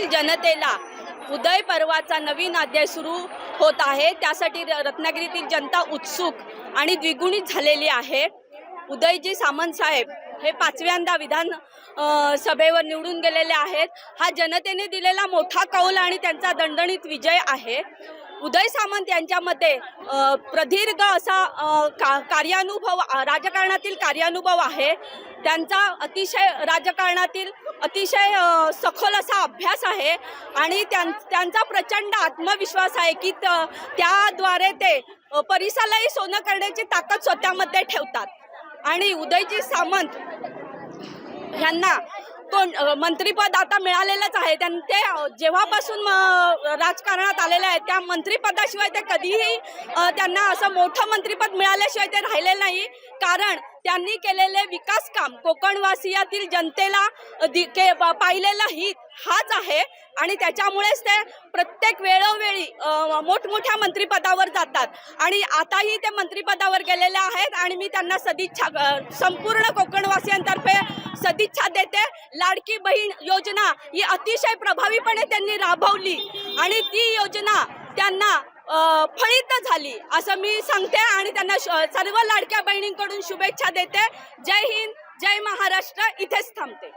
जनतेला उदय पर्वाचा नवीन अध्याय सुरू होत आहे। त्यासाठी रत्नागिरीतील जनता उत्सुक आणि द्विगुणित झालेली आहे। उदयजी सामंत साहेब हे 5व्यांदा विधान सभेवर निवडून गेलेले आहेत। हा जनतेने दिलेला मोठा कौल आणि त्यांचा दणदणीत विजय आहे। उदय सामंत यांच्या मते प्रदीर्घ असा कार्यानुभव, राजकारणातील कार्यानुभव आहे। त्यांचा राजकारणातील अतिशय सखोल असा अभ्यास आहे आणि त्यांचा प्रचंड आत्मविश्वास आहे की त्याद्वारे ते परिसरालाही सोनं करण्याची ताकद स्वतःमध्ये ठेवतात। आणि उदयजी सामंत यांना मंत्रिपद आता मिळालेलंच आहे। ते जेव्हापासून राजकारणात आलेले आहेत त्या मंत्रिपदाशिवाय ते कधीही त्यांना असं मोठं मंत्रिपद मिळाल्याशिवाय ते राहिले नाही। कारण त्यांनी केलेले विकास काम कोकणवासियातील जनतेला पाहिलेलं हित हाच आहे आणि त्याच्यामुळेच ते प्रत्येक वेळोवेळी मोठमोठ्या मंत्रिपदावर जातात आणि आताही ते मंत्रिपदावर गेलेले आहेत। आणि मी त्यांना सदिच्छा संपूर्ण कोकणवासियांतर्फे सदिच्छा देते। लाडकी बहीण योजना ही अतिशय प्रभावीपणे त्यांनी राबवली आणि ती योजना त्यांना फलित झाली असं मी सांगते आणि त्यांना सर्व लाडक्या बहिणींकडून शुभेच्छा देते। जय हिंद, जय महाराष्ट्र। इथेच थांबते।